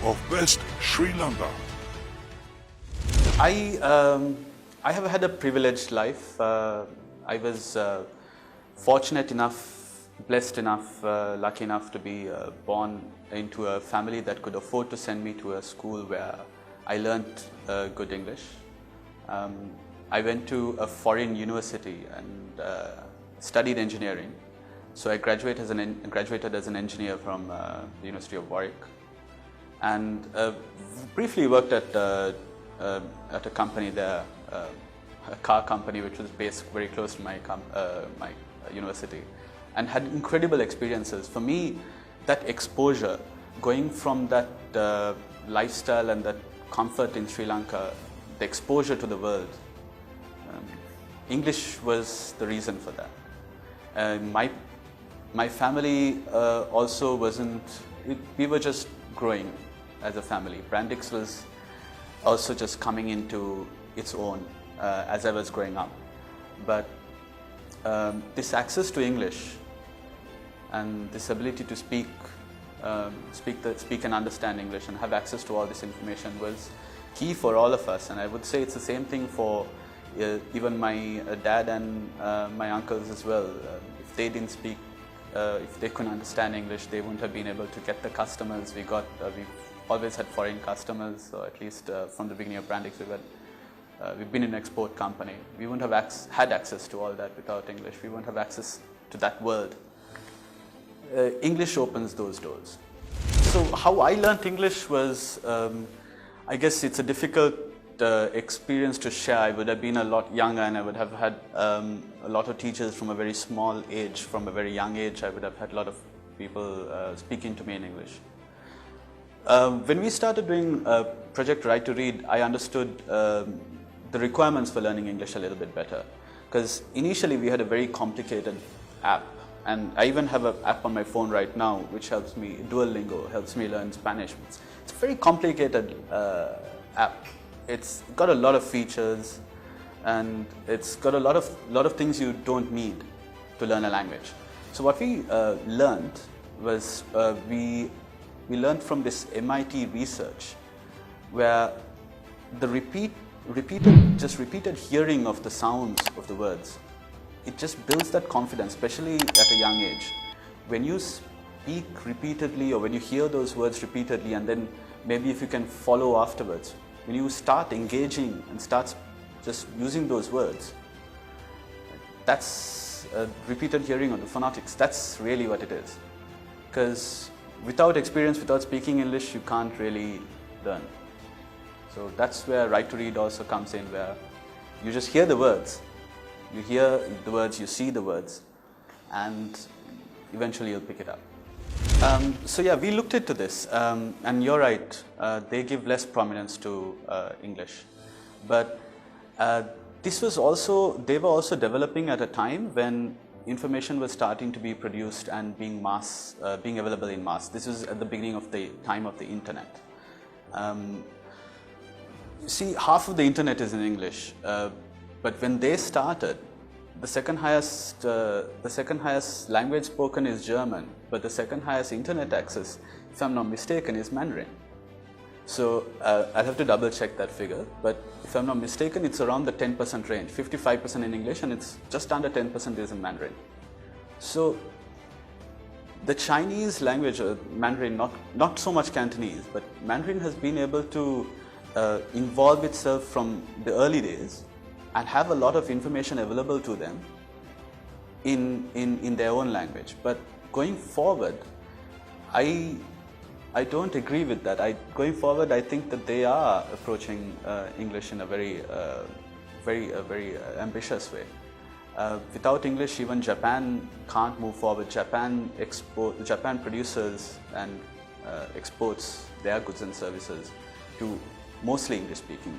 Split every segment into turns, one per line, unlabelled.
of West Sri Lanka.
I have had a privileged life. I was fortunate enough, blessed enough, lucky enough to be born into a family that could afford to send me to a school where I learnt good English. I went to a foreign university and studied engineering. So I graduated as an engineer from the University of Warwick, and briefly worked at a company there, a car company which was based very close to my university, and had incredible experiences. For me, that exposure, going from that lifestyle and that comfort in Sri Lanka, the exposure to the world, English was the reason for that. My family also wasn't, we were just growing as a family. Brandix was also just coming into its own as I was growing up. But this access to English and this ability to speak and understand English and have access to all this information was key for all of us. And I would say it's the same thing for even my dad and my uncles as well. If they didn't speak, if they couldn't understand English, they wouldn't have been able to get the customers we got. We've always had foreign customers, or at least from the beginning of Brandix, we've been an export company. We wouldn't have had access to all that without English. We wouldn't have access to that world. English opens those doors. So how I learnt English was, I guess it's a difficult experience to share. I would have been a lot younger, and I would have had a lot of teachers from a very small age, from a very young age. I would have had a lot of people speaking to me in English. When we started doing Project Right to Read, I understood the requirements for learning English a little bit better. Because initially we had a very complicated app, and I even have an app on my phone right now which helps me, Duolingo, helps me learn Spanish. It's a very complicated app. It's got a lot of features, and it's got a lot of things you don't need to learn a language. So what we learned was we learned from this MIT research, where the repeated hearing of the sounds of the words, it just builds that confidence, especially at a young age. When you speak repeatedly, or when you hear those words repeatedly, and then maybe if you can follow afterwards, when you start engaging and start just using those words, that's repeated hearing of the phonetics. That's really what it is. Because without experience, without speaking English, you can't really learn. So that's where Right to Read also comes in, where you just hear the words. You hear the words, you see the words, and eventually you'll pick it up. So yeah, we looked into this, and you're right, they give less prominence to English. But they were also developing at a time when information was starting to be produced and being available in mass. This was at the beginning of the time of the internet. You see, half of the internet is in English, but when they started, the second highest language spoken is German, but the second highest internet access, if I'm not mistaken, is Mandarin. So I'll have to double check that figure, but if I'm not mistaken, it's around the 10% range, 55% in English, and it's just under 10% is in Mandarin. So the Chinese language, or Mandarin, not so much Cantonese, but Mandarin has been able to involve itself from the early days and have a lot of information available to them in their own language. But going forward, I don't agree with that. Going forward, I think that they are approaching English in a very ambitious way. Without English, even Japan can't move forward. Japan produces and exports their goods and services to mostly English-speaking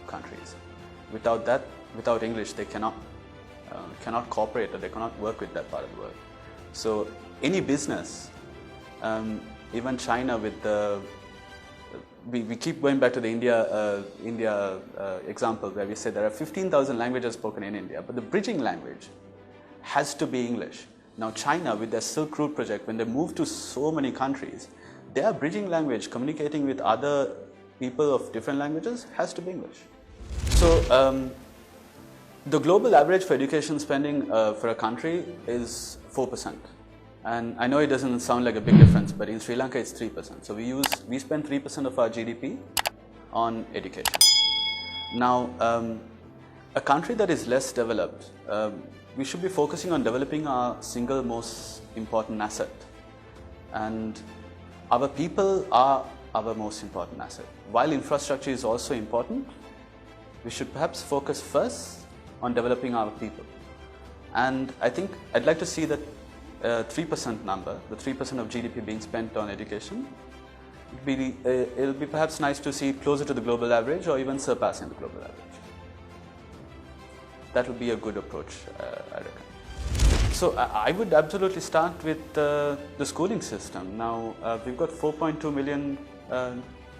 countries. Without English, they cannot cooperate, or they cannot work with that part of the world. So any business, even China, with the we keep going back to the India example, where we say there are 15,000 languages spoken in India, but the bridging language has to be English. Now China, with their Silk Route project, when they move to so many countries, their bridging language, communicating with other people of different languages, has to be English. So the global average for education spending for a country is 4%. And I know it doesn't sound like a big difference, but in Sri Lanka it's 3%. So we spend 3% of our GDP on education. Now, a country that is less developed, we should be focusing on developing our single most important asset. And our people are our most important asset. While infrastructure is also important, we should perhaps focus first on developing our people. And I think I'd like to see that 3% number, the 3% of GDP being spent on education. It'll be perhaps nice to see it closer to the global average or even surpassing the global average. That would be a good approach, I reckon. So I would absolutely start with the schooling system. Now, we've got 4.2 million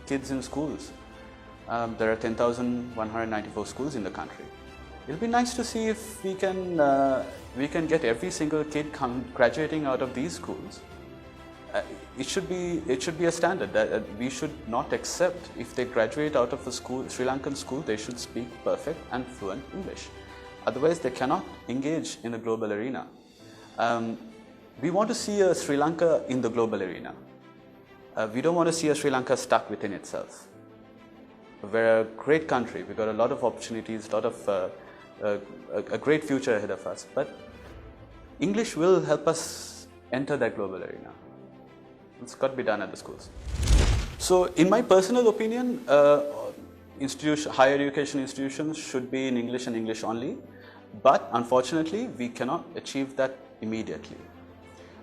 kids in schools. There are 10,194 schools in the country. It'll be nice to see if we can get every single kid graduating out of these schools. It should be a standard that we should not accept if they graduate out of a school, Sri Lankan school, they should speak perfect and fluent English. Otherwise, they cannot engage in the global arena. We want to see a Sri Lanka in the global arena. We don't want to see a Sri Lanka stuck within itself. We're a great country. We've got a lot of opportunities, a lot of a great future ahead of us. But English will help us enter that global arena. It's got to be done at the schools. So, in my personal opinion, higher education institutions should be in English and English only. But unfortunately, we cannot achieve that immediately.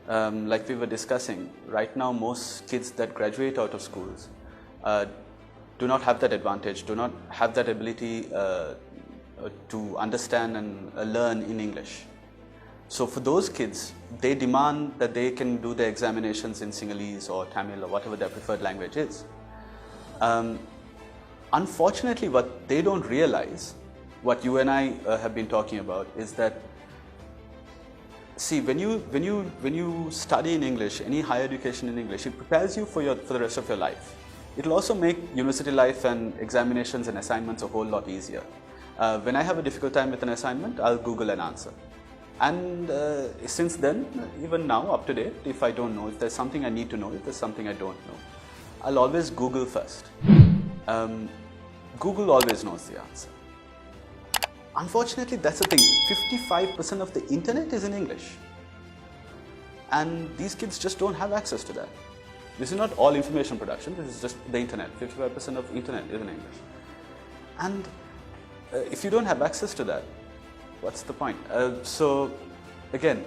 Like we were discussing, right now most kids that graduate out of schools do not have that advantage, do not have that ability to understand and learn in English. So for those kids, they demand that they can do their examinations in Sinhalese or Tamil or whatever their preferred language is. Unfortunately, what they don't realize, what you and I have been talking about, is that, see, when you study in English, any higher education in English, it prepares you for the rest of your life. It will also make university life and examinations and assignments a whole lot easier. When I have a difficult time with an assignment, I'll Google an answer. And since then, even now, up to date, if I don't know, if there's something I need to know, if there's something I don't know, I'll always Google first. Google always knows the answer. Unfortunately, that's the thing. 55% of the internet is in English. And these kids just don't have access to that. This is not all information production, this is just the internet. 55% of internet is in English. And if you don't have access to that, what's the point? So again,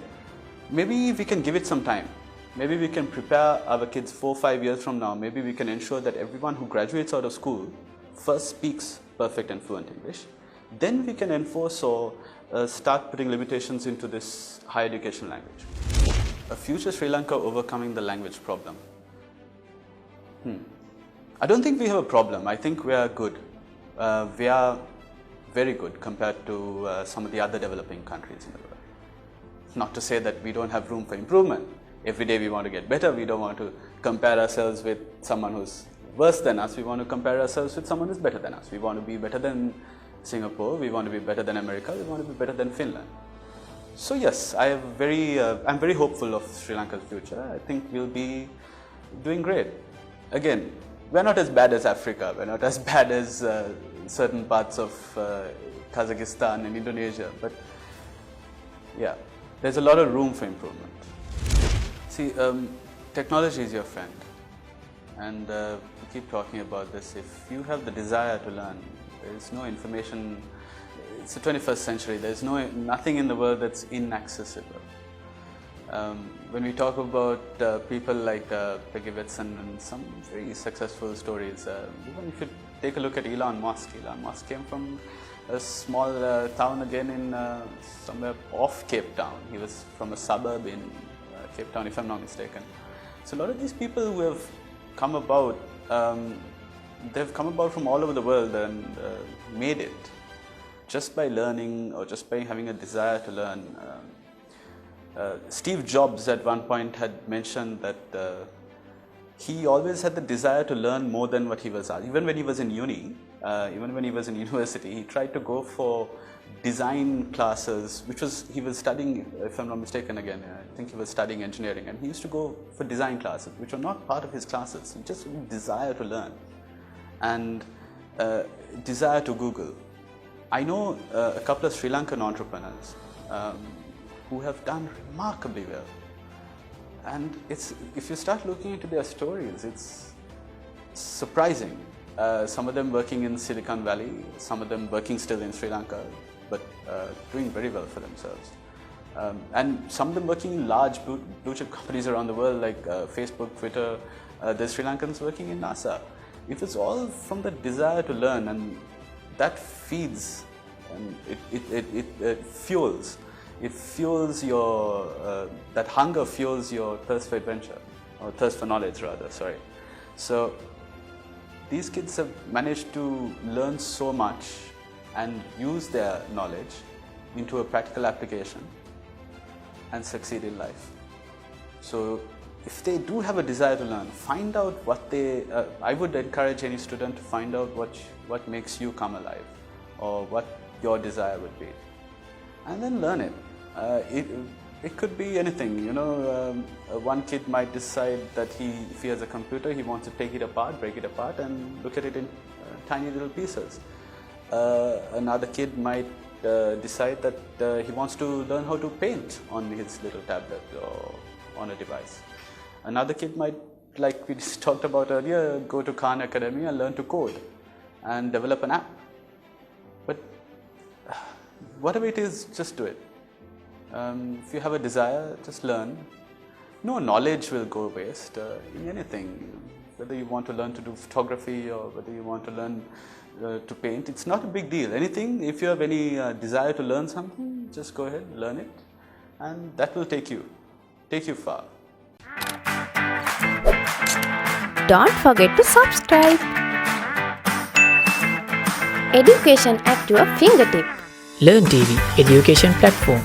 maybe we can give it some time. Maybe we can prepare our kids 4 or 5 years from now. Maybe we can ensure that everyone who graduates out of school first speaks perfect and fluent English. Then we can enforce or start putting limitations into this higher education language. A future Sri Lanka overcoming the language problem. I don't think we have a problem. I think we are good. We are very good compared to some of the other developing countries in the world. Not to say that we don't have room for improvement. Every day we want to get better. We don't want to compare ourselves with someone who's worse than us. We want to compare ourselves with someone who's better than us. We want to be better than Singapore. We want to be better than America. We want to be better than Finland. So yes, I'm very hopeful of Sri Lanka's future. I think we'll be doing great. Again, we're not as bad as Africa. We're not as bad as certain parts of Kazakhstan and Indonesia. But yeah, there's a lot of room for improvement. See, technology is your friend. And we keep talking about this. If you have the desire to learn, there is no information. It's the 21st century. There's nothing in the world that's inaccessible. When we talk about people like Peggy Whitson and some very successful stories, even if you take a look at Elon Musk came from a small town again in somewhere off Cape Town. He was from a suburb in Cape Town, if I'm not mistaken. So a lot of these people who have come about, they've come about from all over the world and made it just by learning or just by having a desire to learn. Steve Jobs at one point had mentioned that he always had the desire to learn more than what he was asked. Even when he was in university, he tried to go for design classes, he was studying, if I'm not mistaken again, I think he was studying engineering, and he used to go for design classes, which were not part of his classes. He just desire to learn and desire to Google. I know a couple of Sri Lankan entrepreneurs who have done remarkably well. And if you start looking into their stories, it's surprising. Some of them working in Silicon Valley, some of them working still in Sri Lanka, but doing very well for themselves. And some of them working in large blue chip companies around the world, like Facebook, Twitter. There's Sri Lankans working in NASA. If it's all from the desire to learn, and that feeds, and it fuels. It fuels your, that hunger fuels your thirst for adventure, or thirst for knowledge rather, sorry. So these kids have managed to learn so much and use their knowledge into a practical application and succeed in life. So if they do have a desire to learn, find out what I would encourage any student to find out what makes you come alive, or what your desire would be, and then learn it. It could be anything, you know. One kid might decide that if he has a computer, he wants to take it apart, break it apart, and look at it in tiny little pieces. Another kid might decide that he wants to learn how to paint on his little tablet or on a device. Another kid might, like we just talked about earlier, go to Khan Academy and learn to code and develop an app. But whatever it is, just do it. If you have a desire, just learn. No knowledge will go waste in anything. Whether you want to learn to do photography or whether you want to learn to paint, it's not a big deal. Anything, if you have any desire to learn something, just go ahead, learn it, and that will take you far.
Don't forget to subscribe. Education at your fingertip.
LearnTV education platform.